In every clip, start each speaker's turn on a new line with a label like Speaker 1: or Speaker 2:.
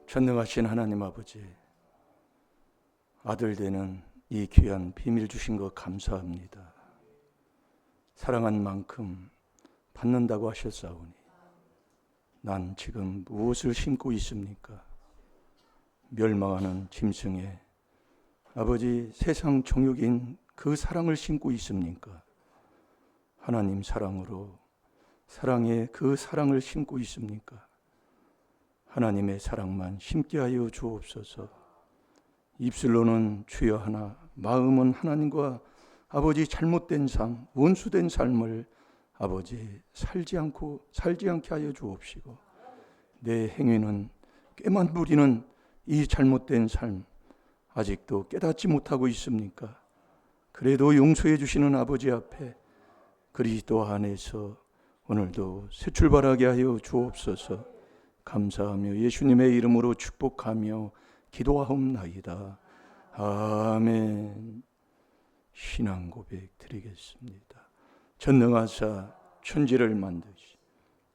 Speaker 1: 전능하신 하나님 아버지, 아들 되는 이 귀한 비밀 주신 것 감사합니다. 사랑한 만큼 받는다고 하셨사오니 난 지금 무엇을 심고 있습니까? 멸망하는 짐승에 아버지 세상 정욕인 그 사랑을 심고 있습니까? 하나님 사랑으로 사랑의 그 사랑을 심고 있습니까? 하나님의 사랑만 심게 하여 주옵소서. 입술로는 주여 하나, 마음은 하나님과 아버지 잘못된 삶, 원수된 삶을 아버지 살지 않게 하여 주옵시고, 내 행위는 꾀만 부리는 이 잘못된 삶 아직도 깨닫지 못하고 있습니까? 그래도 용서해 주시는 아버지 앞에 그리스도 안에서 오늘도 새 출발하게 하여 주옵소서. 감사하며 예수님의 이름으로 축복하며 기도하옵나이다. 아멘. 신앙 고백 드리겠습니다. 전능하사 천지를 만드시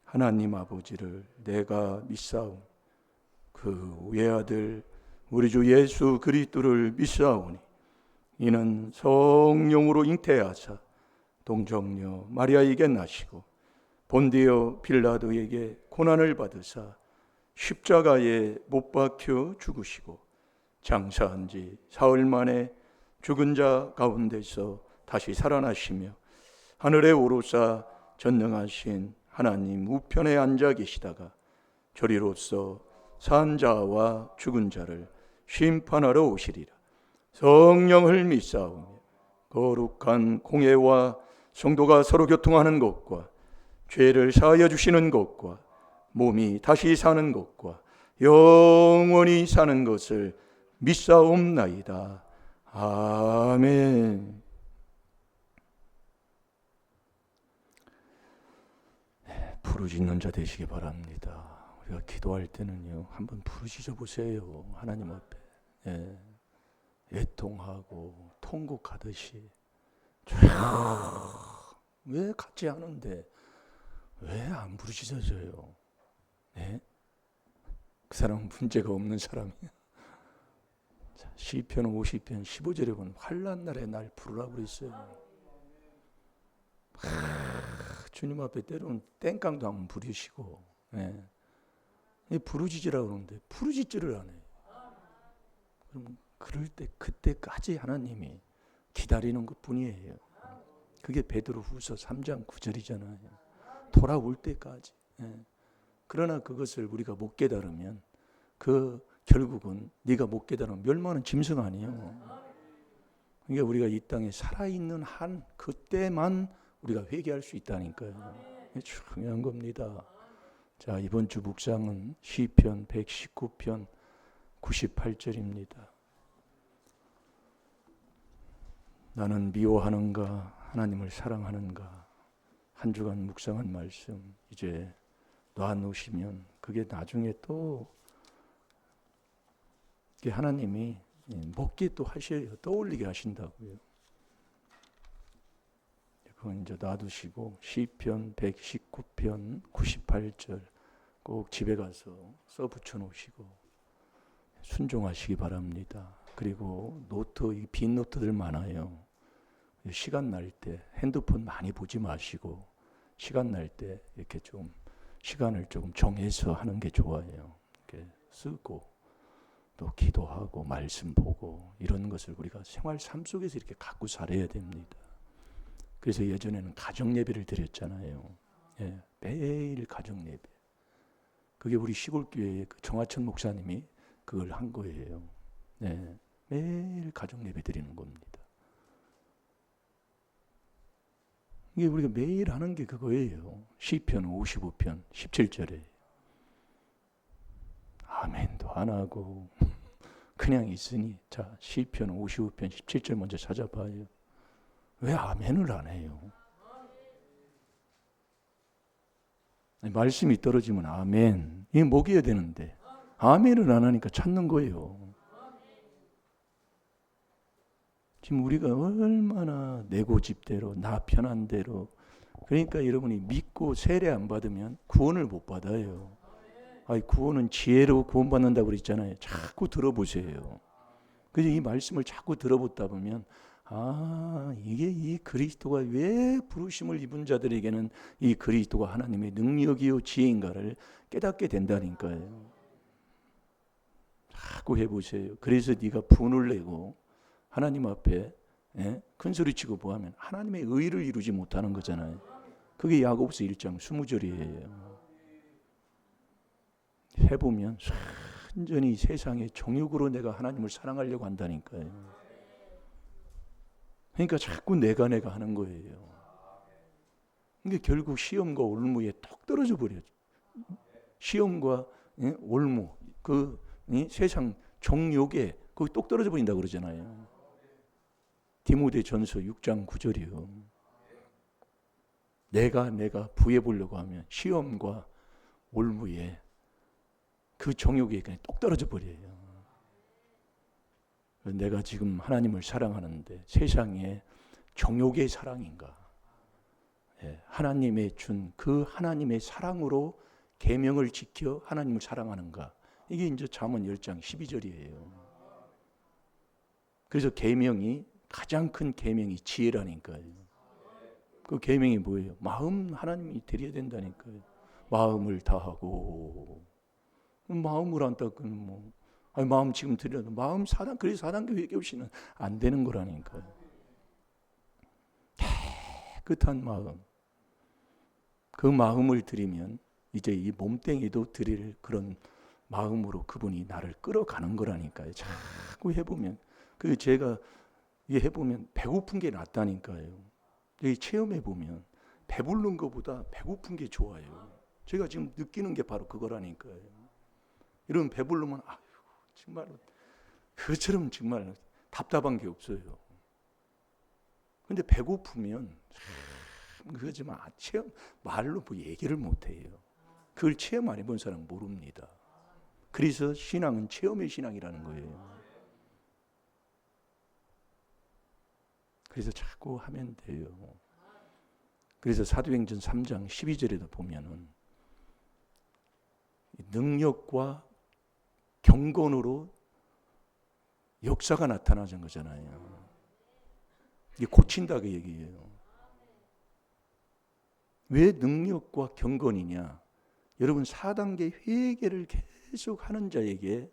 Speaker 1: 하나님 아버지를 내가 믿사오니 그 외아들 우리 주 예수 그리스도를 믿사오니 이는 성령으로 잉태하사 동정녀 마리아에게 나시고 본디오 빌라도에게 고난을 받으사 십자가에 못 박혀 죽으시고 장사한 지 사흘 만에 죽은 자 가운데서 다시 살아나시며 하늘에 오르사 전능하신 하나님 우편에 앉아 계시다가 저리로서 산 자와 죽은 자를 심판하러 오시리라. 성령을 믿사오며 거룩한 공회와 성도가 서로 교통하는 것과 죄를 사하여 주시는 것과 몸이 다시 사는 것과 영원히 사는 것을 믿사옵나이다. 아멘. 부르짖는 자 되시기 바랍니다. 우리가 기도할 때는요, 한번 부르짖어 보세요. 하나님 앞에 애통하고 통곡하듯이. 왜 같이 하는데 왜 안 부르짖어져요? 네? 그 사람은 문제가 없는 사람이에요. 자, 시편 50편 15절에 보면 환난 날에 날 부르라고 그랬어요. 주님 앞에 때로는 땡깡도 한번 부리시고, 부르짖으라고 그러는데 부르짖지를 않아요. 그럼 그럴 때 그때까지 하나님이 기다리는 것 뿐이에요. 그게 베드로후서 3장 9절이잖아요. 돌아올 때까지. 그러나 그것을 우리가 못 깨달으면 결국은 네가 못 깨달으면 멸망하는 짐승 아니에요. 그러니까 우리가 이 땅에 살아있는 한 그때만 우리가 회개할 수 있다니까요. 중요한 겁니다. 자, 이번 주 묵상은 시편 119편 98절입니다. 나는 미워하는가 하나님을 사랑하는가. 한 주간 묵상한 말씀 이제 놔놓으시면 그게 나중에 또 하나님이 먹게 또 하셔요. 떠올리게 하신다고요. 그건 이제 놔두시고 시편 119편 98절 꼭 집에 가서 써 붙여 놓으시고 순종하시기 바랍니다. 그리고 이 빈 노트들 많아요. 시간 날 때 핸드폰 많이 보지 마시고 시간 날 때 이렇게 좀 시간을 조금 정해서 하는 게 좋아요. 이렇게 쓰고 또 기도하고 말씀 보고 이런 것을 우리가 생활 삶 속에서 이렇게 갖고 살아야 됩니다. 그래서 예전에는 가정 예배를 드렸잖아요. 매일 가정 예배. 그게 우리 시골교회의 정하천 목사님이 그걸 한 거예요. 매일 가정 예배 드리는 겁니다. 이게 우리가 매일 하는 게 그거예요. 시편 55편 17절에 아멘도 안 하고 그냥 있으니 자 시편 55편 17절 먼저 찾아봐요. 왜 아멘을 안 해요? 말씀이 떨어지면 아멘 이게 먹여야 되는데 아멘을 안 하니까 찾는 거예요. 지금 우리가 얼마나 내 고집대로 나 편한 대로 그러니까 여러분이 믿고 세례 안 받으면 구원을 못 받아요. 구원은 지혜로 구원받는다고 그랬잖아요. 자꾸 들어보세요. 그래서 이 말씀을 자꾸 들어보다 보면 이게 이 그리스도가 왜 부르심을 입은 자들에게는 이 그리스도가 하나님의 능력이요 지혜인가를 깨닫게 된다니까요. 자꾸 해보세요. 그래서 네가 분을 내고 하나님 앞에 큰 소리치고 뭐하면 하나님의 의를 이루지 못하는 거잖아요. 그게 야고보서 1장 20절이에요. 해보면 완전히 세상의 정욕으로 내가 하나님을 사랑하려고 한다니까요. 그러니까 자꾸 내가 하는 거예요. 그러니까 결국 시험과 올무에 톡 떨어져 버려요. 시험과 올무, 세상 정욕에 거기 똑 떨어져 버린다고 그러잖아요. 디모데전서 6장 9절이요. 내가 부해 보려고 하면 시험과 올무에 그 정욕에 그냥 똑 떨어져 버려요. 내가 지금 하나님을 사랑하는데 세상의 정욕의 사랑인가? 하나님의 준 그 하나님의 사랑으로 계명을 지켜 하나님을 사랑하는가? 이게 이제 잠언 10장 12절이에요. 그래서 계명이 가장 큰 계명이 지혜라니까요. 그 계명이 뭐예요? 마음 하나님이 드려야 된다니까요. 마음을 다하고 마음을 안 닦으면 마음 지금 드려도 마음 사단 그래서 4단계 회개 없이는 안 되는 거라니까요. 깨끗한 마음, 그 마음을 드리면 이제 이 몸뚱이도 드릴 그런 마음으로 그분이 나를 끌어가는 거라니까요. 자꾸 해보면 그 제가 이게 해보면 배고픈 게 낫다니까요. 여기 체험해 보면 배부른 것보다 배고픈 게 좋아요. 제가 지금 느끼는 게 바로 그거라니까요. 이런 배부르면 정말 그처럼 정말 답답한 게 없어요. 근데 배고프면 그거지만 체험 말로 뭐 얘기를 못 해요. 그걸 체험 안 해본 사람은 모릅니다. 그래서 신앙은 체험의 신앙이라는 거예요. 그래서 자꾸 하면 돼요. 그래서 사도행전 3장 12절에도 보면은 능력과 경건으로 역사가 나타나는 거잖아요. 이게 고친다 그 얘기예요. 왜 능력과 경건이냐? 여러분 4단계 회개를 계속 하는 자에게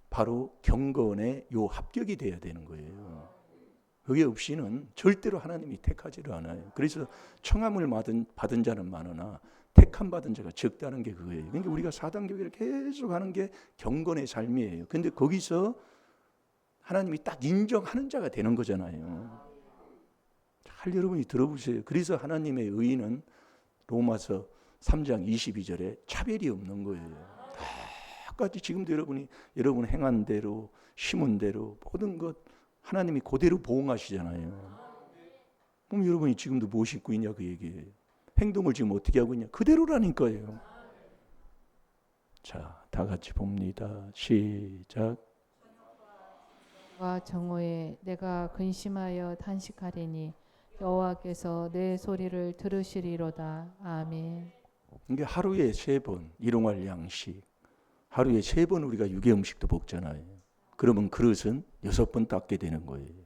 Speaker 1: 바로 경건의 요 합격이 돼야 되는 거예요. 그게 없이는 절대로 하나님이 택하지를 않아요. 그래서 청함을 받은 자는 많으나 택함 받은 자가 적다는 게 그거예요. 그러니까 우리가 4단계 회개를 계속 하는 게 경건의 삶이에요. 근데 거기서 하나님이 딱 인정하는 자가 되는 거잖아요. 잘 여러분이 들어보세요. 그래서 하나님의 의의는 로마서 3장 22절에 차별이 없는 거예요. 똑같이 지금도 여러분 행한 대로 심은 대로 모든 것 하나님이 그대로 보응하시잖아요. 그럼 여러분이 지금도 뭐 심고 있냐 그 얘기예요. 행동을 지금 어떻게 하고 있냐 그대로라니까요. 자, 다 같이 봅니다. 시작.
Speaker 2: 와 정오에 내가 근심하여 탄식하리니 여호와께서 내 소리를 들으시리로다. 아멘.
Speaker 1: 이게 하루에 3번 일용할 양식, 하루에 3번 우리가 유괴 음식도 먹잖아요. 그러면 그릇은 6번 닦게 되는 거예요.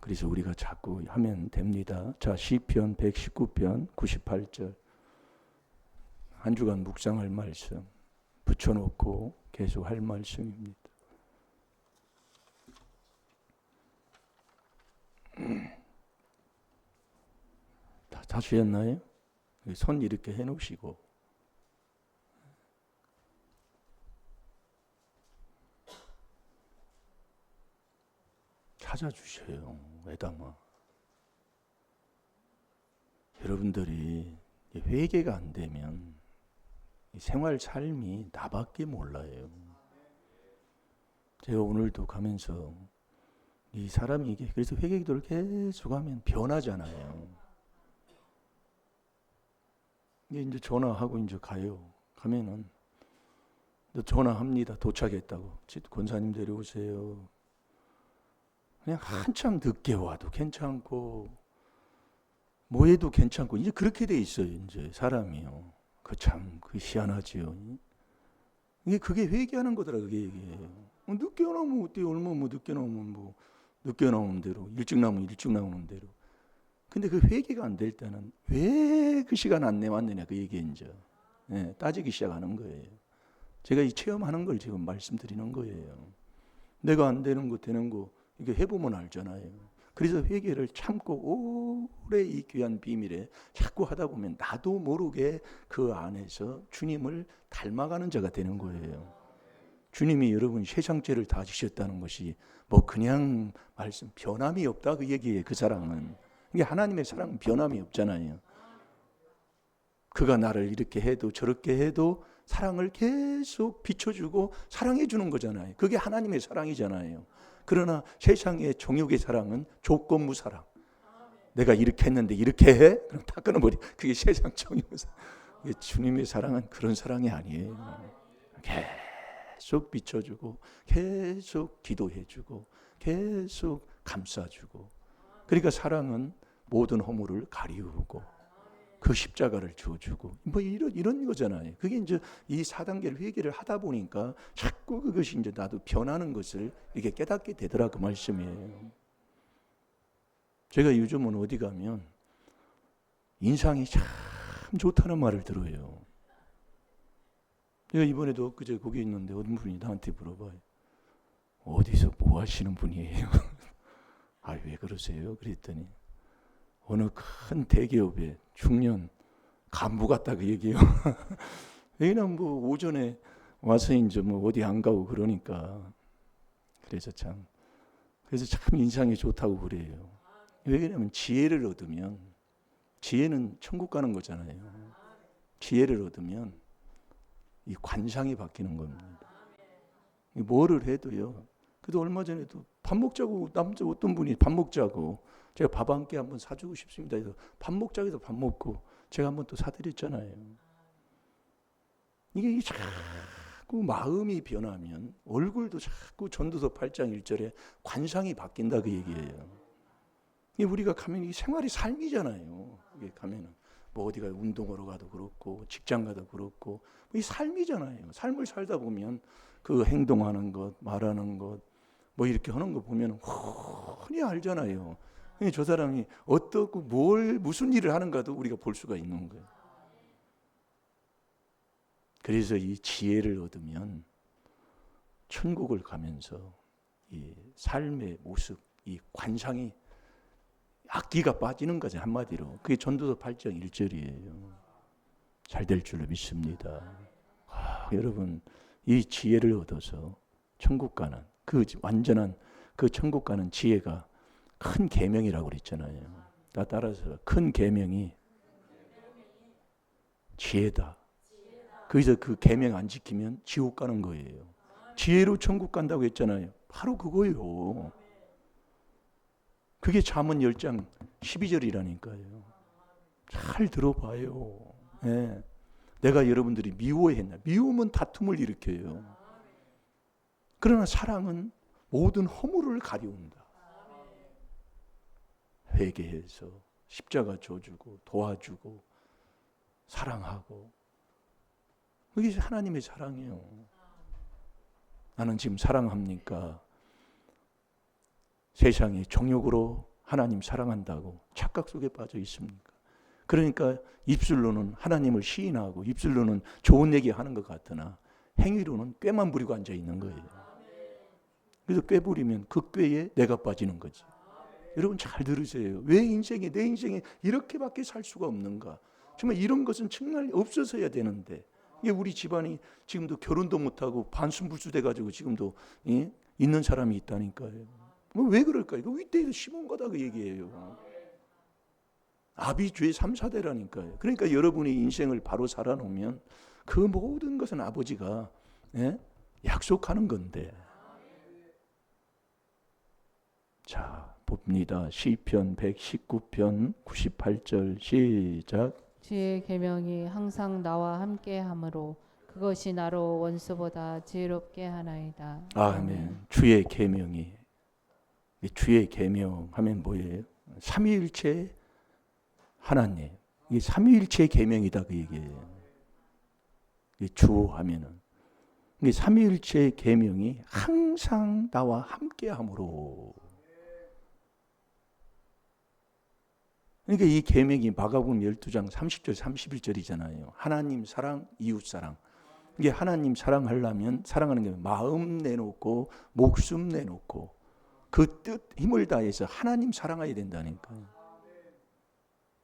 Speaker 1: 그래서 우리가 자꾸 하면 됩니다. 자, 시편 119편 98절 한 주간 묵상할 말씀 붙여놓고 계속 할 말씀입니다. 다 주셨나요? 손 이렇게 해놓으시고 찾아주셔요. 에다마 여러분들이 회개가 안 되면 생활 삶이 나밖에 몰라요. 제가 오늘도 가면서 이 사람이 이게 그래서 회개 기도를 계속 하면 변하잖아요. 이제 전화하고 이제 가면은 전화합니다. 도착했다고. 권사님 데려오세요. 그냥 한참 늦게 와도 괜찮고 뭐 해도 괜찮고 이제 그렇게 돼 있어요. 이제 사람이요. 그 희한하지요. 그게 회개하는 거더라. 그게 늦게 나오면 어때? 얼마 늦게 나오면 늦게 나오는 대로, 일찍 나오면 일찍 나오는 대로. 근데 그 회개가 안 될 때는 왜 그 시간 안 내왔느냐 그 얘기 이제 따지기 시작하는 거예요. 제가 이 체험하는 걸 지금 말씀드리는 거예요. 내가 안 되는 거 되는 거 이게 해보면 알잖아요. 그래서 회개를 참고 오래 이 귀한 비밀에 자꾸 하다 보면 나도 모르게 그 안에서 주님을 닮아가는 자가 되는 거예요. 주님이 여러분 세상죄를 다 지셨다는 것이 그냥 말씀 변함이 없다 그 얘기예요. 그 사랑은. 이게 하나님의 사랑은 변함이 없잖아요. 그가 나를 이렇게 해도 저렇게 해도 사랑을 계속 비춰주고 사랑해 주는 거잖아요. 그게 하나님의 사랑이잖아요. 그러나 세상의 정욕의 사랑은 조건부 사랑. 내가 이렇게 했는데 이렇게 해? 그럼 다 끊어버려. 그게 세상 정욕의 사랑. 주님의 사랑은 그런 사랑이 아니에요. 계속 비춰주고 계속 기도해주고 계속 감싸주고. 그러니까 사랑은 모든 허물을 가리우고 그 십자가를 주어주고 이런 거잖아요. 그게 이제 이 4단계를 회개를 하다 보니까 자꾸 그것이 이제 나도 변하는 것을 이렇게 깨닫게 되더라 그 말씀이에요. 제가 요즘은 어디 가면 인상이 참 좋다는 말을 들어요. 제가 이번에도 그제 거기 있는데 어떤 분이 나한테 물어봐요. 어디서 뭐 하시는 분이에요? 아, 왜 그러세요? 그랬더니 어느 큰 대기업의 중년 간부 같다고 얘기해요. 왜냐면 오전에 와서 이제 어디 안 가고 그러니까 그래서 참 인상이 좋다고 그래요. 왜냐면 지혜를 얻으면 지혜는 천국 가는 거잖아요. 지혜를 얻으면 이 관상이 바뀌는 겁니다. 뭐를 해도요. 그래도 얼마 전에도 밥 먹자고 남자 어떤 분이 밥 먹자고 제가 밥 한 끼 한번 사주고 싶습니다. 그래서 밥 먹자고 해서 밥 먹고 제가 한번 또 사드렸잖아요. 이게 자꾸 마음이 변하면 얼굴도 자꾸 전도서 8장 1절에 관상이 바뀐다 그 얘기예요. 이게 우리가 가면 이 생활이 삶이잖아요. 이게 가면은 어디가 운동하러 가도 그렇고 직장 가도 그렇고 이 삶이잖아요. 삶을 살다 보면 그 행동하는 것, 말하는 것, 이렇게 하는 거 보면 훤히 알잖아요. 저 사람이 어떻고 무슨 일을 하는가도 우리가 볼 수가 있는 거예요. 그래서 이 지혜를 얻으면 천국을 가면서 이 삶의 모습, 이 관상이 악기가 빠지는 거죠. 한마디로. 그게 전도서 8장 1절이에요. 잘 될 줄로 믿습니다. 여러분 이 지혜를 얻어서 천국 가는 그 완전한 그 천국 가는 지혜가 큰 계명이라고 그랬잖아요. 따라서 큰 계명이 지혜다. 그래서 그 계명 안 지키면 지옥 가는 거예요. 지혜로 천국 간다고 했잖아요. 바로 그거예요. 그게 잠언 10장 12절이라니까요. 잘 들어봐요. 네. 내가 여러분들이 미워했나? 미움은 다툼을 일으켜요. 그러나 사랑은 모든 허물을 가려운다. 회개해서 십자가 져주고 도와주고 사랑하고 그게 하나님의 사랑이에요. 나는 지금 사랑합니까? 세상이 정욕으로 하나님 사랑한다고 착각 속에 빠져 있습니까? 그러니까 입술로는 하나님을 시인하고 입술로는 좋은 얘기 하는 것 같으나 행위로는 꾀만 부리고 앉아 있는 거예요. 그래서 꾀 부리면 그 꾀에 내가 빠지는 거지. 여러분 잘 들으세요. 왜 내 인생에 이렇게밖에 살 수가 없는가? 정말 이런 것은 정말 없어서야 되는데 이게 우리 집안이 지금도 결혼도 못하고 반순불수돼 가지고 지금도 있는 사람이 있다니까요. 왜 그럴까? 이거 윗대에서 심은 거다 그 얘기예요. 아비주의 3, 4대라니까요. 그러니까 여러분이 인생을 바로 살아놓으면 그 모든 것은 아버지가 약속하는 건데. 자, 봅니다. 시편 119편 98절 시작.
Speaker 2: 주의 계명이 항상 나와 함께 함으로 그것이 나로 원수보다 지혜롭게 하나이다.
Speaker 1: 아멘. 주의 계명이 주의 계명 하면 뭐예요? 삼위일체 하나님. 이게 삼위일체 계명이다 그 얘기예요. 주하면은 이게 삼위일체의 계명이 항상 나와 함께함으로. 그러니까 이 계명이 마가복음 12장 30절 31절이잖아요. 하나님 사랑, 이웃 사랑. 이게 하나님 사랑하려면 사랑하는 게 마음 내놓고 목숨 내놓고 그 뜻 힘을 다해서 하나님 사랑해야 된다니까요.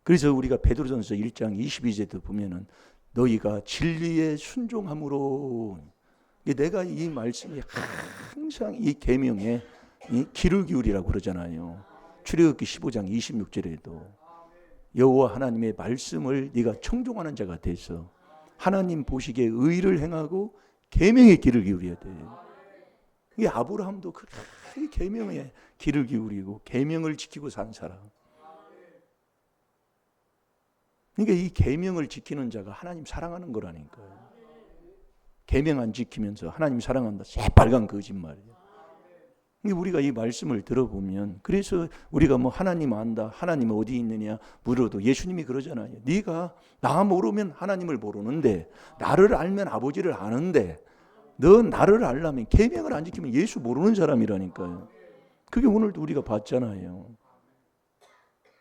Speaker 1: 그래서 우리가 베드로전서 1장 22절도 보면은 너희가 진리에 순종함으로, 내가 이 말씀이 항상 이 계명에 귀를 기울이라고 그러잖아요. 출애굽기 15장 26절에도 여호와 하나님의 말씀을 네가 청종하는 자가 돼서 하나님 보시기에 의를 행하고 계명에 귀를 기울여야 돼요. 이 아브라함도 그 계명에 귀를 기울이고 계명을 지키고 산 사람. 그러니까 이 계명을 지키는 자가 하나님 사랑하는 거라니까요. 계명 안 지키면서 하나님 사랑한다, 새빨간 거짓말이에요. 우리가 이 말씀을 들어보면, 그래서 우리가 뭐 하나님 안다, 하나님 어디 있느냐 물어도 예수님이 그러잖아요. 네가 나 모르면 하나님을 모르는데 나를 알면 아버지를 아는데 너 나를 알려면 계명을 안 지키면 예수 모르는 사람이라니까요. 그게 오늘도 우리가 봤잖아요.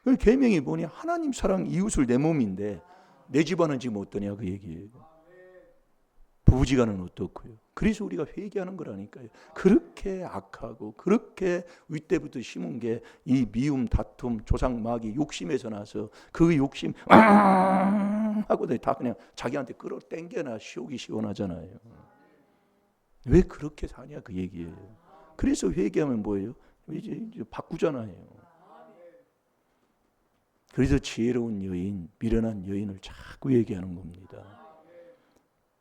Speaker 1: 그 계명이 뭐냐? 하나님 사랑, 이웃을 내 몸인데 내 집안은 지금 어떠냐 그 얘기예요. 부부지간은 어떻고요? 그래서 우리가 회개하는 거라니까요. 그렇게 악하고 그렇게 윗대부터 심은 게 이 미움, 다툼, 조상, 마귀, 욕심에서 나서 그 욕심 하고 다 그냥 자기한테 끌어당겨나 시옥이 시원하잖아요. 왜 그렇게 사냐 그 얘기예요. 그래서 회개하면 뭐예요? 이제 바꾸잖아요. 그래서 지혜로운 여인, 미련한 여인을 자꾸 얘기하는 겁니다.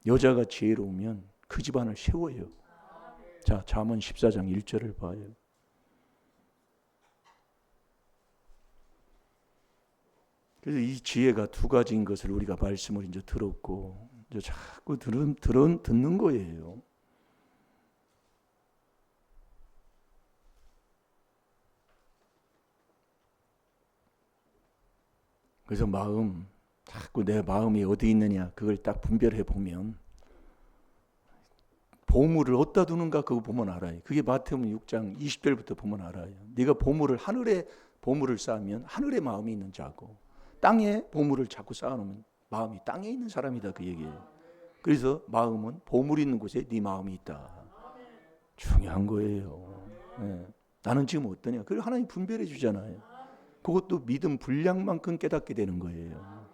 Speaker 1: 여자가 지혜로우면 그 집안을 세워요. 자, 잠언 14장 1절을 봐요. 그래서 이 지혜가 두 가지인 것을 우리가 말씀을 이제 들었고 이제 자꾸 듣는 거예요. 그래서 자꾸 내 마음이 어디 있느냐 그걸 딱 분별해 보면 보물을 어디다 두는가 그거 보면 알아요. 그게 마태복음 6장 20절부터 보면 알아요. 네가 보물을 하늘에 보물을 쌓으면 하늘에 마음이 있는 자고 땅에 보물을 자꾸 쌓아놓으면 마음이 땅에 있는 사람이다 그 얘기예요. 그래서 마음은 보물이 있는 곳에 네 마음이 있다. 중요한 거예요. 네. 나는 지금 어떠냐 그걸 하나님 분별해 주잖아요. 그것도 믿음 분량만큼 깨닫게 되는 거예요.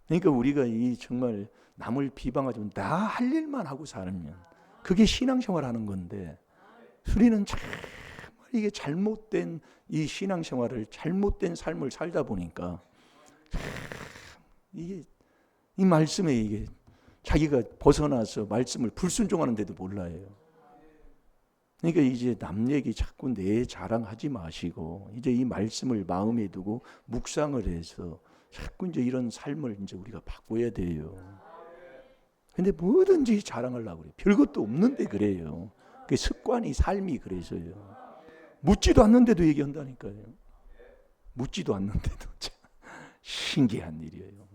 Speaker 1: 그러니까 우리가 이 정말 남을 비방하지 말고 나 할 일만 하고 살면 그게 신앙생활 하는 건데 우리는 정말 이게 잘못된 이 신앙생활을 잘못된 삶을 살다 보니까 이게 이 말씀에 이게 자기가 벗어나서 말씀을 불순종하는데도 몰라요. 그러니까 이제 남 얘기 자꾸 내 자랑하지 마시고 이제 이 말씀을 마음에 두고 묵상을 해서 자꾸 이제 이런 삶을 이제 우리가 바꿔야 돼요. 근데 뭐든지 자랑하려고 그래요. 별것도 없는데 그래요. 그 습관이 삶이 그래서요. 묻지도 않는데도 얘기한다니까요. 묻지도 않는데도 참 신기한 일이에요.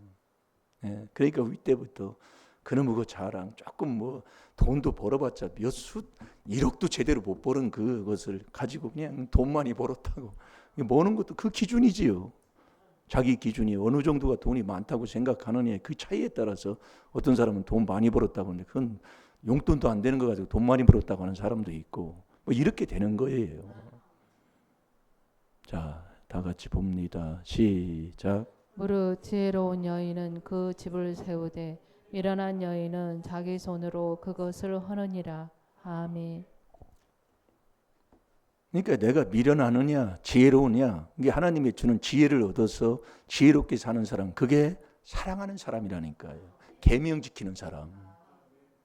Speaker 1: 네, 그러니까 이때부터 그놈의 그 자랑 조금 뭐 돈도 벌어봤자 몇 수 1억도 제대로 못 벌은 그것을 가지고 그냥 돈 많이 벌었다고 모는 것도 그 기준이지요. 자기 기준이 어느 정도가 돈이 많다고 생각하느냐 그 차이에 따라서 어떤 사람은 돈 많이 벌었다고 하는데 그건 용돈도 안 되는 거 가지고 돈 많이 벌었다고 하는 사람도 있고 뭐 이렇게 되는 거예요. 자, 다 같이 봅니다. 시작.
Speaker 2: 무릇 지혜로운 여인은 그 집을 세우되 미련한 여인은 자기 손으로 그것을 허느니라. 아멘.
Speaker 1: 그러니까 내가 미련하느냐 지혜로우냐 이게 하나님이 주는 지혜를 얻어서 지혜롭게 사는 사람 그게 사랑하는 사람이라니까요. 계명 지키는 사람.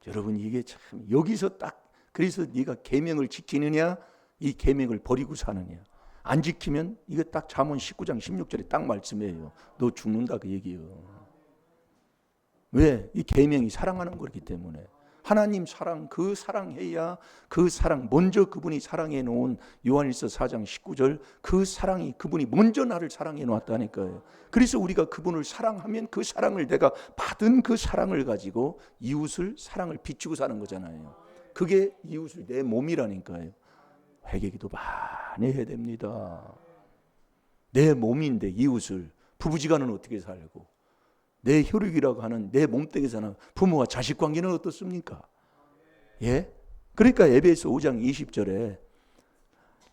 Speaker 1: 여러분 이게 참 여기서 딱 그래서 네가 계명을 지키느냐 이 계명을 버리고 사느냐 안 지키면 이거 딱 잠언 19장 16절에 딱 말씀이에요. 너 죽는다 그 얘기예요. 왜? 이 계명이 사랑하는 거기 때문에 하나님 사랑, 그 사랑해야 그 사랑, 먼저 그분이 사랑해 놓은 요한일서 4장 19절 그 사랑이 그분이 먼저 나를 사랑해 놓았다니까요. 그래서 우리가 그분을 사랑하면 그 사랑을 내가 받은 그 사랑을 가지고 이웃을 사랑을 비추고 사는 거잖아요. 그게 이웃을 내 몸이라니까요. 회개기도 많이 해야 됩니다. 내 몸인데 이웃을 부부지간은 어떻게 살고 내 혈육이라고 하는 내 몸뚱이에서는 부모와 자식 관계는 어떻습니까? 예? 그러니까 에베소 5장 20절에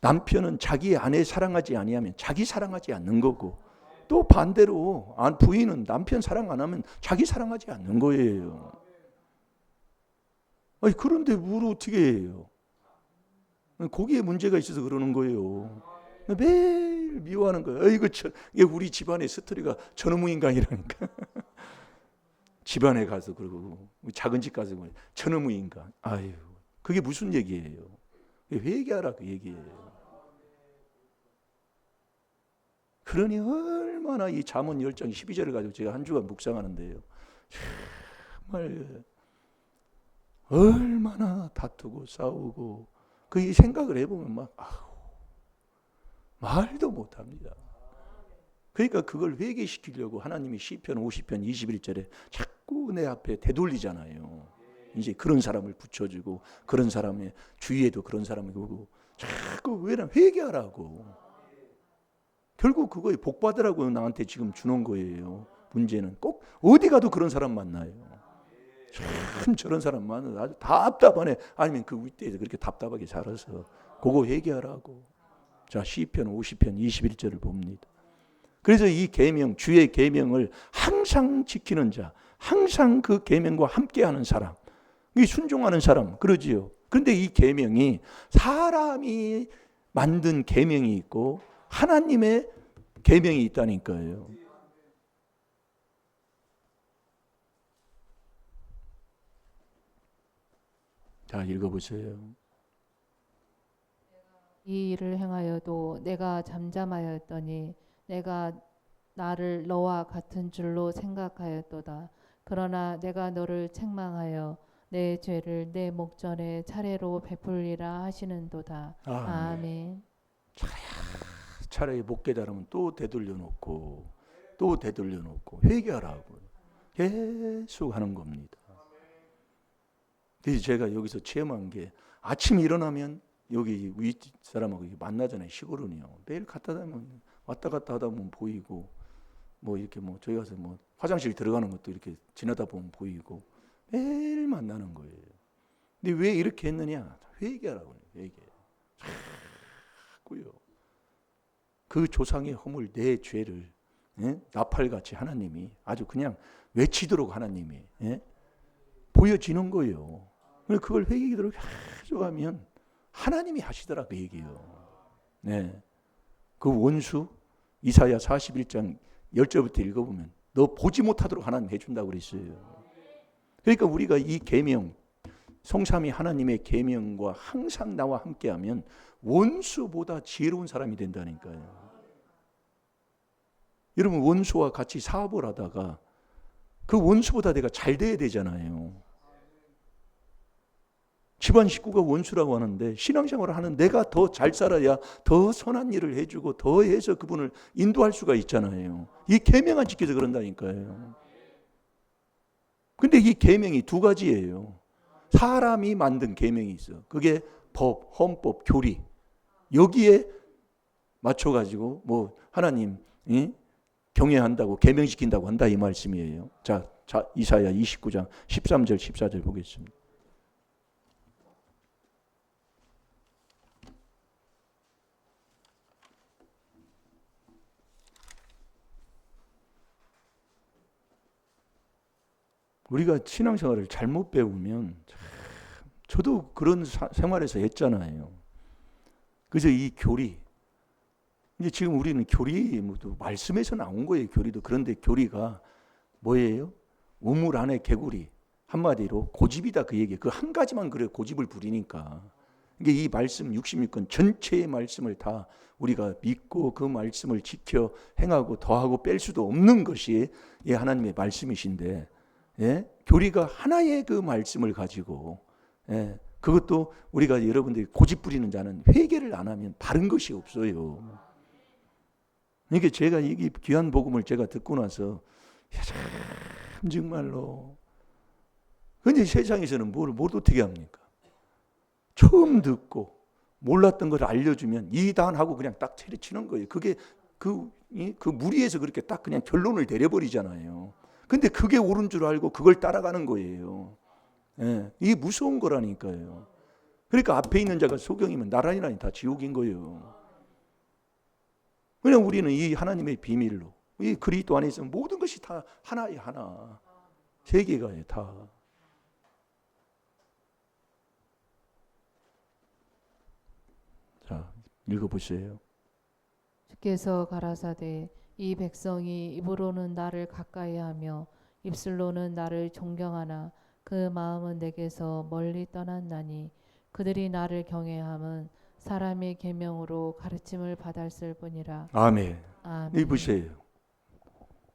Speaker 1: 남편은 자기의 아내 사랑하지 아니하면 자기 사랑하지 않는 거고 또 반대로 부인은 남편 사랑 안 하면 자기 사랑하지 않는 거예요. 아니 그런데 뭘 어떻게 해요? 거기에 문제가 있어서 그러는 거예요. 매일 미워하는 거예요. 이게 우리 집안의 스토리가 저놈의 인간이라니까. 집안에 가서 그러고 작은 집 가서 저놈의 인간. 아유, 그게 무슨 얘기예요? 회개하라 그 얘기예요. 그러니 얼마나 이 잠언 10장 12절을 가지고 제가 한 주간 묵상하는데요. 정말 얼마나 다투고 싸우고 그 생각을 해보면 말도 못합니다. 그러니까 그걸 회개시키려고 하나님이 시편 50편 21절에 자꾸 내 앞에 되돌리잖아요. 이제 그런 사람을 붙여주고 그런 사람의 주위에도 그런 사람을 두고 자꾸 왜냐면 회개하라고. 결국 그거에 복 받으라고 나한테 지금 주는 거예요. 문제는 꼭 어디 가도 그런 사람 만나요. 참 저런 사람 만나서 아주 답답하네. 아니면 그 윗대에서 그렇게 답답하게 자라서 그거 회개하라고. 자, 시편 50편 21절을 봅니다. 그래서 이 계명, 주의 계명을 항상 지키는 자, 항상 그 계명과 함께하는 사람, 이 순종하는 사람, 그러지요. 그런데 이 계명이 사람이 만든 계명이 있고 하나님의 계명이 있다니까요. 자, 읽어보세요.
Speaker 2: 이 일을 행하여도 내가 잠잠하였더니 내가 나를 너와 같은 줄로 생각하였도다. 그러나 내가 너를 책망하여 내 죄를 내 목전에 차례로 베풀리라 하시는도다. 아멘.
Speaker 1: 차라리 못 깨달으면 또 되돌려 놓고 또 되돌려 놓고 회개하라고 계속 하는 겁니다. 그래서 제가 여기서 체험한 게 아침에 일어나면 여기 윗사람하고 만나잖아요. 시골은요. 매일 갔다 다니면 왔다 갔다 하다 보면 보이고 이렇게 저희 가서 화장실 들어가는 것도 이렇게 지나다 보면 보이고 매일 만나는 거예요. 근데 왜 이렇게 했느냐? 회개하라고 해요. 회개. 자꾸요. 그 조상의 허물 내 죄를 나팔같이 하나님이 아주 그냥 외치도록 하나님이 보여지는 거예요. 그걸 회개기도록 계속 하면 하나님이 하시더라 그 얘기예요. 네. 그 원수 이사야 41장 10절부터 읽어보면 너 보지 못하도록 하나님 해준다고 그랬어요. 그러니까 우리가 이 계명 성삼위 하나님의 계명과 항상 나와 함께하면 원수보다 지혜로운 사람이 된다니까요. 여러분 원수와 같이 사업을 하다가 그 원수보다 내가 잘 돼야 되잖아요. 집안 식구가 원수라고 하는데 신앙생활을 하는 내가 더 잘 살아야 더 선한 일을 해주고 더 해서 그분을 인도할 수가 있잖아요. 이 계명 안 지켜서 그런다니까요. 근데 이 계명이 두 가지예요. 사람이 만든 계명이 있어. 그게 법, 헌법, 교리. 여기에 맞춰가지고 하나님 경외한다고 계명시킨다고 한다 이 말씀이에요. 자 이사야 29장 13절 14절 보겠습니다. 우리가 신앙생활을 잘못 배우면 저도 그런 생활에서 했잖아요. 그래서 이 교리 이제 지금 우리는 교리 말씀에서 나온 거예요. 교리도. 그런데 교리가 뭐예요? 우물 안에 개구리. 한마디로 고집이다 그 얘기예요. 그 한 가지만 그래 고집을 부리니까. 이게 이 말씀 66권 전체의 말씀을 다 우리가 믿고 그 말씀을 지켜 행하고 더하고 뺄 수도 없는 것이 하나님의 말씀이신데 예? 교리가 하나의 그 말씀을 가지고, 예? 그것도 우리가 여러분들이 고집 부리는 자는 회개를 안 하면 바른 것이 없어요. 이게 제가 이 귀한 복음을 제가 듣고 나서 참 정말로, 근데 세상에서는 뭘 어떻게 합니까? 처음 듣고 몰랐던 걸 알려주면 이단하고 그냥 딱 때려치는 거예요. 그게 그 무리에서 그렇게 딱 그냥 결론을 내려버리잖아요. 근데 그게 옳은 줄 알고 그걸 따라가는 거예요. 예, 이게 무서운 거라니까요. 그러니까 앞에 있는 자가 소경이면 나란히 다 지옥인 거예요. 그냥 우리는 이 하나님의 비밀로, 이 그리스도 안에 있으면 모든 것이 다 하나에 하나, 세계가에 다. 자, 읽어보세요.
Speaker 2: 주께서 가라사대 이 백성이 입으로는 나를 가까이하며 입술로는 나를 존경하나 그 마음은 내게서 멀리 떠났나니 그들이 나를 경외함은 사람의 계명으로 가르침을 받았을 뿐이라.
Speaker 1: 아멘.
Speaker 2: 아멘.
Speaker 1: 이 보세요.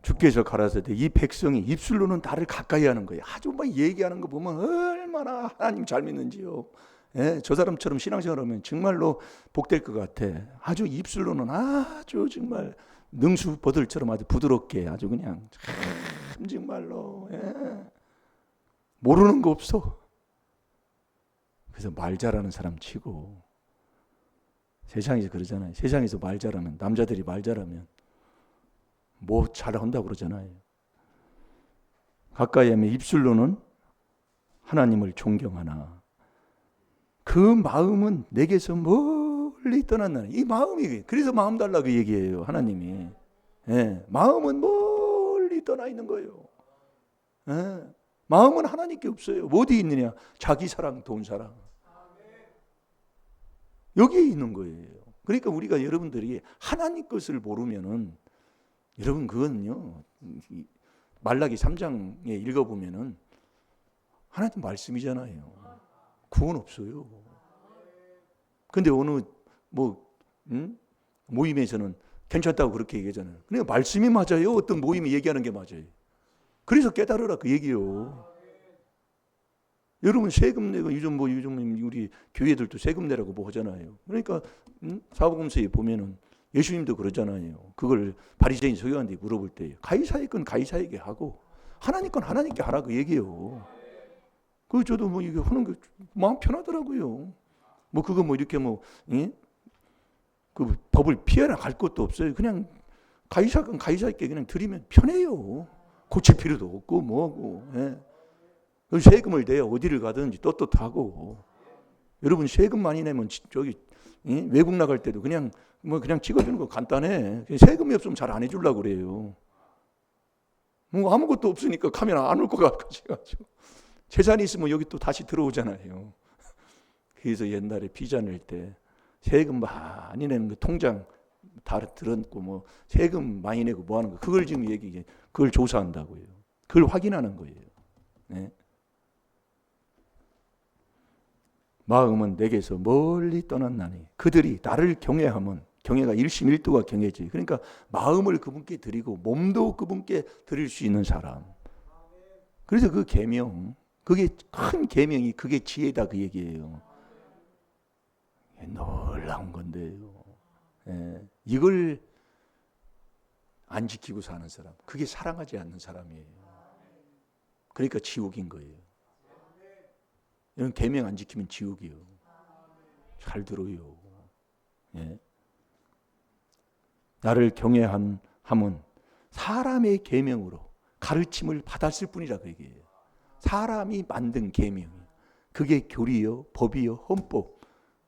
Speaker 1: 주께서 가라사대 이 백성이 입술로는 나를 가까이 하는 거예요. 아주 막 얘기하는 거 보면 얼마나 하나님 잘 믿는지요. 예, 저 사람처럼 신앙생활하면 정말로 복될 것 같아. 아주 입술로는 아주 정말 능수버들처럼 아주 부드럽게 아주 그냥 참 정말로, 예. 모르는 거 없어. 그래서 말 잘하는 사람 치고, 세상에서 그러잖아요. 세상에서 말 잘하면, 남자들이 말 잘하면 뭐 잘한다고 그러잖아요. 가까이 하면 입술로는 하나님을 존경하나 그 마음은 내게서 멀리 떠났나니. 이 마음이, 그래서 마음 달라 그 얘기예요. 하나님이. 예, 마음은 멀리 떠나 있는 거예요. 예, 마음은 하나님께 없어요. 어디 있느냐? 자기 사랑, 돈 사랑. 여기에 있는 거예요. 그러니까 우리가 여러분들이 하나님 것을 모르면은, 여러분 그거는요, 말라기 3장에 읽어보면은 하나님 말씀이잖아요. 구원 없어요. 근데 어느 모임에서는 괜찮다고 그렇게 얘기하잖아요. 그러니까 말씀이 맞아요. 어떤 모임이 얘기하는 게 맞아요. 그래서 깨달으라 그 얘기요. 여러분 세금 내고 요즘 우리 교회들도 세금 내라고 뭐 하잖아요. 그러니까 사복음서에 보면은 예수님도 그러잖아요. 그걸 바리새인 서기관들이 물어볼 때 가이사의 건 가이사에게 하고 하나님 건 하나님께 하라 그 얘기예요. 그 저도 뭐 이게 하는 게 마음 편하더라고요. 뭐 그거 뭐 이렇게 뭐 그 법을 피해나 갈 것도 없어요. 그냥 가이사 건 가이사에게 그냥 드리면 편해요. 고칠 필요도 없고 뭐고. 예. 세금을 내야 어디를 가든지 떳떳하고. 여러분 세금 많이 내면 저기 외국 나갈 때도 그냥 찍어주는 거 간단해. 세금이 없으면 잘 안 해주려고 그래요. 뭐 아무것도 없으니까 가면 안 올 것 같아가지고. 재산이 있으면 여기 또 다시 들어오잖아요. 그래서 옛날에 비자 낼 때 세금 많이 내는 거 통장 다 들었고 뭐 세금 많이 내고 뭐 하는 거 그걸 지금 그걸 조사한다고요. 그걸 확인하는 거예요. 네. 마음은 내게서 멀리 떠났나니 그들이 나를 경외하면, 경외가 일심일도가 경외지. 그러니까 마음을 그분께 드리고 몸도 그분께 드릴 수 있는 사람. 그래서 그 계명, 그게 큰 계명이 그게 지혜다 그 얘기예요. 놀라운 건데요. 예, 이걸 안 지키고 사는 사람, 그게 사랑하지 않는 사람이에요. 그러니까 지옥인 거예요. 이런 계명 안 지키면 지옥이요. 잘 들어요. 예. 나를 경외함은 사람의 계명으로 가르침을 받았을 뿐이라 그 얘기예요. 사람이 만든 계명, 그게 교리요, 법이요, 헌법.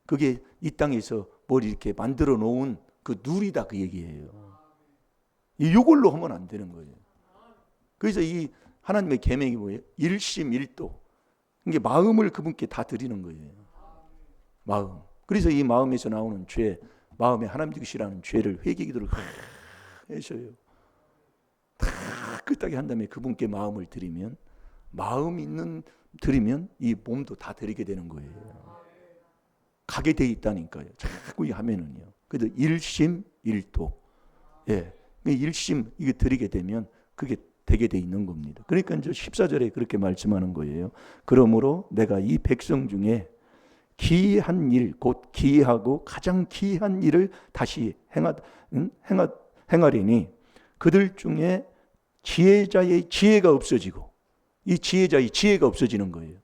Speaker 1: 그게 이 땅에서 뭘 이렇게 만들어 놓은 그 룰이다 그 얘기예요. 이걸로 하면 안 되는 거예요. 그래서 이 하나님의 계명이 뭐예요? 일심일도. 이게 마음을 그분께 다 드리는 거예요. 마음. 그래서 이 마음에서 나오는 죄, 마음에 하나님께 싫어하는 죄를 회개기도를 하셔요. 다 끝하게 한 다음에 그분께 마음을 드리면, 드리면 이 몸도 다 드리게 되는 거예요. 가게 돼 있다니까요. 자꾸 하면은요. 그래도 일심일도. 예. 일심 이게 드리게 되면 그게 되게 돼 있는 겁니다. 그러니까 이제 14절에 그렇게 말씀하는 거예요. 그러므로 내가 이 백성 중에 기이한 일, 곧 기이하고 가장 기이한 일을 다시 행하리니 그들 중에 지혜자의 지혜가 없어지고, 이 지혜자의 지혜가 없어지는 거예요.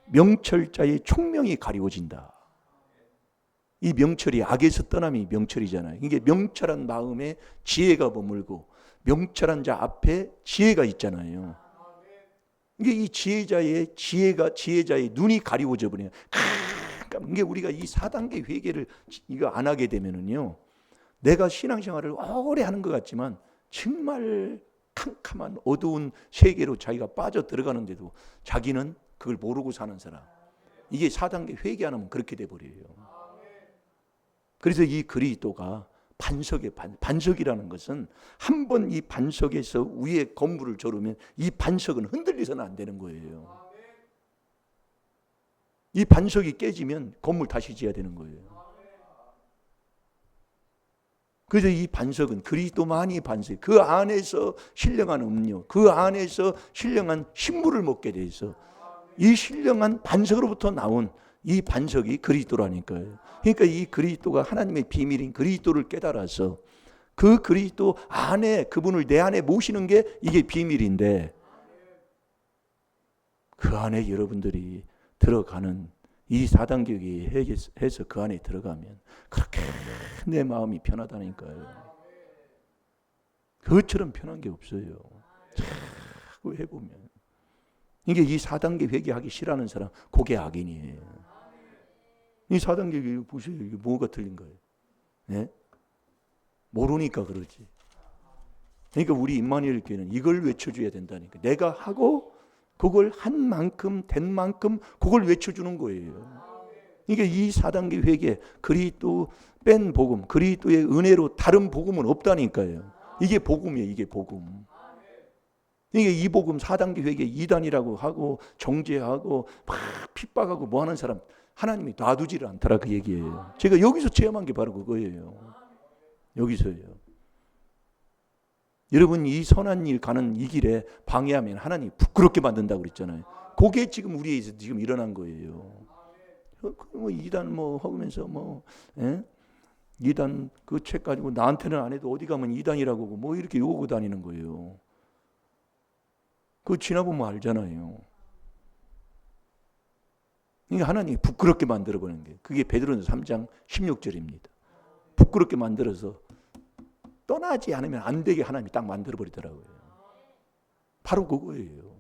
Speaker 1: 명철자의 총명이 가리워진다. 이 명철이 악에서 떠남이 명철이잖아요. 이게 명철한 마음에 지혜가 머물고 명철한 자 앞에 지혜가 있잖아요. 이게 이 지혜자의 눈이 가리워져 버려요. 그러니까 이게 우리가 이 4단계 회개를 이거 안 하게 되면은요, 내가 신앙생활을 오래 하는 것 같지만 정말 캄캄한 어두운 세계로 자기가 빠져 들어가는데도 자기는 그걸 모르고 사는 사람. 이게 4단계 회개 안 하면 그렇게 돼 버려요. 그래서 이 그리스도가 반석이라는 것은 한 번 이 반석에서 위에 건물을 조르면 이 반석은 흔들리서는 안 되는 거예요. 이 반석이 깨지면 건물 다시 지어야 되는 거예요. 그래서 이 반석은 그리스도만이 반석, 그 안에서 신령한 음료, 그 안에서 신령한 식물을 먹게 돼 있어. 이 신령한 반석으로부터 나온 이 반석이 그리스도라니까요. 그러니까 이 그리스도가 하나님의 비밀인 그리스도를 깨달아서 그 그리스도 안에 그분을 내 안에 모시는 게 이게 비밀인데, 그 안에 여러분들이 들어가는 이 4단계 해서 그 안에 들어가면 그렇게 내 마음이 편하다니까요. 그것처럼 편한 게 없어요. 자꾸 해보면 이게 이 4단계 회개하기 싫어하는 사람, 그게 악인이에요. 이 4단계 보세요. 이게 뭐가 틀린 거예요? 네? 모르니까 그러지. 그러니까 우리 임마누엘 교회는 이걸 외쳐줘야 된다니까. 내가 하고 그걸 한 만큼 된 만큼 그걸 외쳐주는 거예요. 그러니까 이 4단계 회개, 그리스도 뺀 복음, 그리스도의 은혜로 다른 복음은 없다니까요. 이게 복음이에요. 이게 복음. 이게 이 복음 4단계 회개 2단이라고 하고 정죄하고 막 핍박하고 뭐 하는 사람 하나님이 놔두지를 않더라, 그 얘기예요. 제가 여기서 체험한 게 바로 그거예요. 여기서요. 여러분, 이 선한 일 가는 이 길에 방해하면 하나님이 부끄럽게 만든다고 그랬잖아요. 그게 지금 우리에서 지금 일어난 거예요. 뭐 2단 뭐 하면서 뭐 2단 그 책 가지고 나한테는 안 해도 어디 가면 2단이라고 뭐 이렇게 요구고 다니는 거예요. 그거 지나보면 알잖아요. 그러니까 하나님이 부끄럽게 만들어버리는 게, 그게 베드로전서 3장 16절입니다. 부끄럽게 만들어서 떠나지 않으면 안 되게 하나님이 딱 만들어버리더라고요. 바로 그거예요.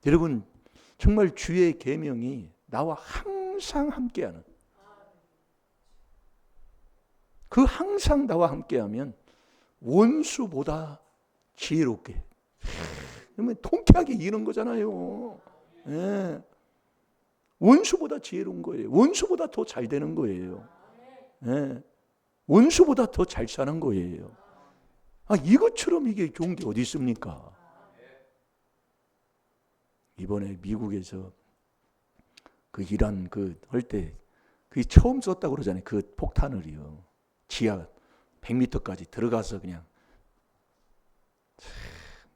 Speaker 1: 여러분, 정말 주의 계명이 나와 항상 함께하는, 그 항상 나와 함께하면 원수보다 지혜롭게, 통쾌하게 이기는 거잖아요. 네. 원수보다 지혜로운 거예요. 원수보다 더 잘 되는 거예요. 네. 원수보다 더 잘 사는 거예요. 이것처럼 이게 좋은 게 어디 있습니까? 이번에 미국에서 그 이란 할 때 그게 처음 썼다고 그러잖아요. 그 폭탄을요. 지하 100m까지 들어가서 그냥.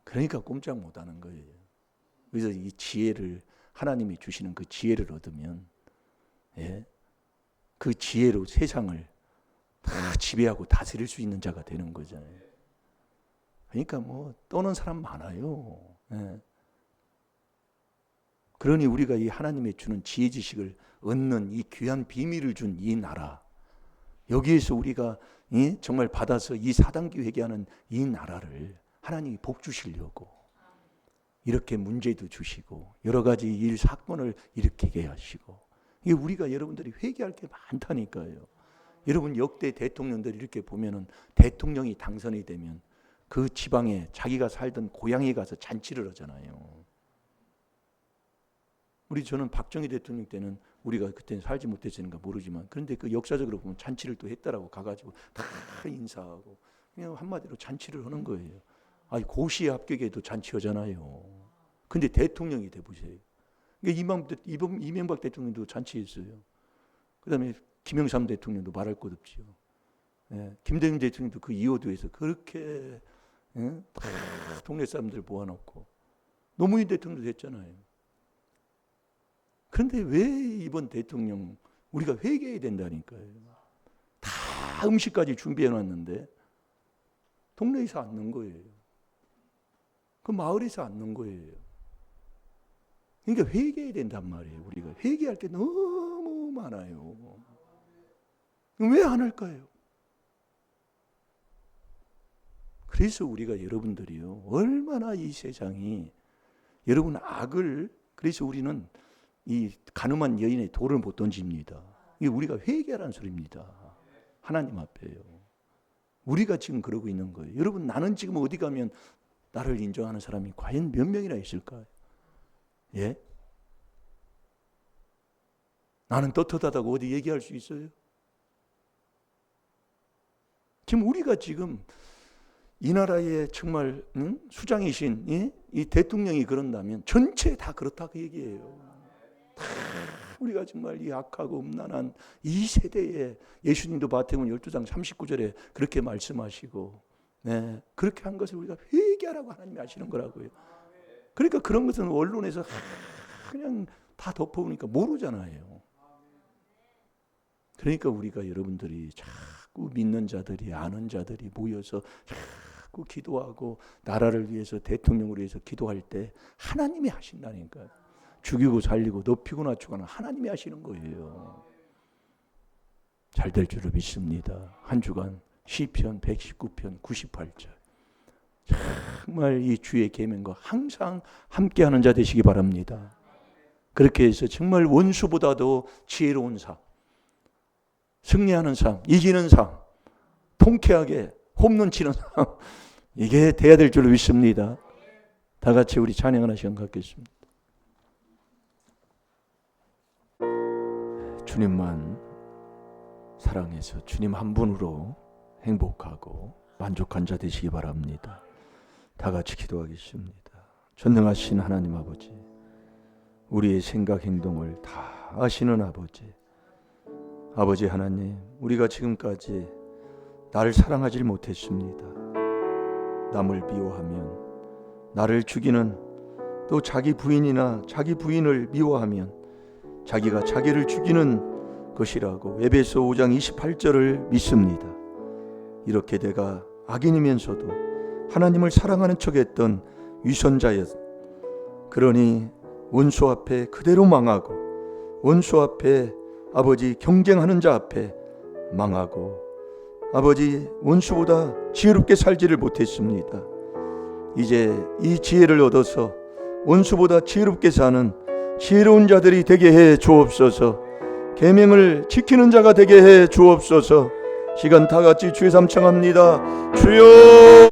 Speaker 1: 그러니까 꼼짝 못 하는 거예요. 그래서 이 지혜를, 하나님이 주시는 그 지혜를 얻으면, 그 지혜로 세상을 다 지배하고 다스릴 수 있는 자가 되는 거잖아요. 그러니까 뭐 떠는 사람 많아요. 그러니 우리가 이 하나님의 주는 지혜 지식을 얻는 이 귀한 비밀을 준 이 나라, 여기에서 우리가 정말 받아서 이 4단계 회개하는 이 나라를 하나님이 복 주시려고 이렇게 문제도 주시고 여러 가지 일 사건을 일으키게 하시고, 이게 우리가 여러분들이 회개할 게 많다니까요. 여러분, 역대 대통령들 이렇게 보면은 대통령이 당선이 되면 그 지방에 자기가 살던 고향에 가서 잔치를 하잖아요. 저는 박정희 대통령 때는 우리가 그때는 살지 못했으니까 모르지만, 그런데 그 역사적으로 보면 잔치를 또 했다라고 가가지고 다 인사하고 그냥 한마디로 잔치를 하는 거예요. 고시에 합격해도 잔치하잖아요. 근데 대통령이 돼보세요. 이명박 대통령도 잔치했어요. 그 다음에 김영삼 대통령도 말할 것 없지요. 김대중 대통령도 그 이호도에서 그렇게 예? 다 동네 사람들 모아놓고 노무현 대통령도 됐잖아요. 그런데 왜 이번 대통령 우리가 회개해야 된다니까요. 다 음식까지 준비해놨는데 동네에서 안 넣은 거예요. 그 마을에서 안 넣은 거예요. 그러니까 회개해야 된단 말이에요. 우리가 회개할 게 너무 많아요. 왜 안 할까요? 그래서 우리가 여러분들이요, 얼마나 이 세상이 여러분 악을, 그래서 우리는 이 가늠한 여인의 돌을 못 던집니다. 이게 우리가 회개하라는 소리입니다. 하나님 앞에요. 우리가 지금 그러고 있는 거예요. 여러분, 나는 지금 어디 가면 나를 인정하는 사람이 과연 몇 명이나 있을까요? 예? 나는 떳떳하다고 어디 얘기할 수 있어요? 지금 우리가 지금 이 나라의 정말 수장이신 이 대통령이 그런다면 전체 다 그렇다고 얘기해요. 다 우리가 정말 이 악하고 음란한 이 세대에 예수님도 마태복음 12장 39절에 그렇게 말씀하시고, 네, 그렇게 한 것을 우리가 회개하라고 하나님이 하시는 거라고요. 그러니까 그런 것은 언론에서 그냥 다 덮어보니까 모르잖아요. 그러니까 우리가 여러분들이 자꾸 믿는 자들이, 아는 자들이 모여서 자꾸 기도하고 나라를 위해서, 대통령을 위해서 기도할 때 하나님이 하신다니까요. 죽이고 살리고 높이고 낮추고는 하나님이 하시는 거예요. 잘 될 줄을 믿습니다. 한 주간 시편 119편 98절 정말 이 주의 계명과 항상 함께하는 자 되시기 바랍니다. 그렇게 해서 정말 원수보다도 지혜로운 삶, 승리하는 삶, 이기는 삶, 통쾌하게 홈런 치는 삶, 이게 돼야 될 줄로 믿습니다. 다 같이 우리 찬양하는 시간 갖겠습니다. 주님만 사랑해서 주님 한 분으로 행복하고 만족한 자 되시기 바랍니다. 다 같이 기도하겠습니다. 전능하신 하나님 아버지, 우리의 생각 행동을 다 아시는 아버지 하나님, 우리가 지금까지 나를 사랑하지 못했습니다. 남을 미워하면, 나를 죽이는, 또 자기 부인이나 자기 부인을 미워하면 자기가 자기를 죽이는 것이라고 에베소 5장 28절을 믿습니다. 이렇게 내가 악인이면서도 하나님을 사랑하는 척했던 위선자였. 그러니 원수 앞에 그대로 망하고, 원수 앞에 아버지 경쟁하는 자 앞에 망하고, 아버지 원수보다 지혜롭게 살지를 못했습니다. 이제 이 지혜를 얻어서 원수보다 지혜롭게 사는 지혜로운 자들이 되게 해 주옵소서. 계명을 지키는 자가 되게 해 주옵소서. 시간 다 같이 주의 삼창합니다. 주여.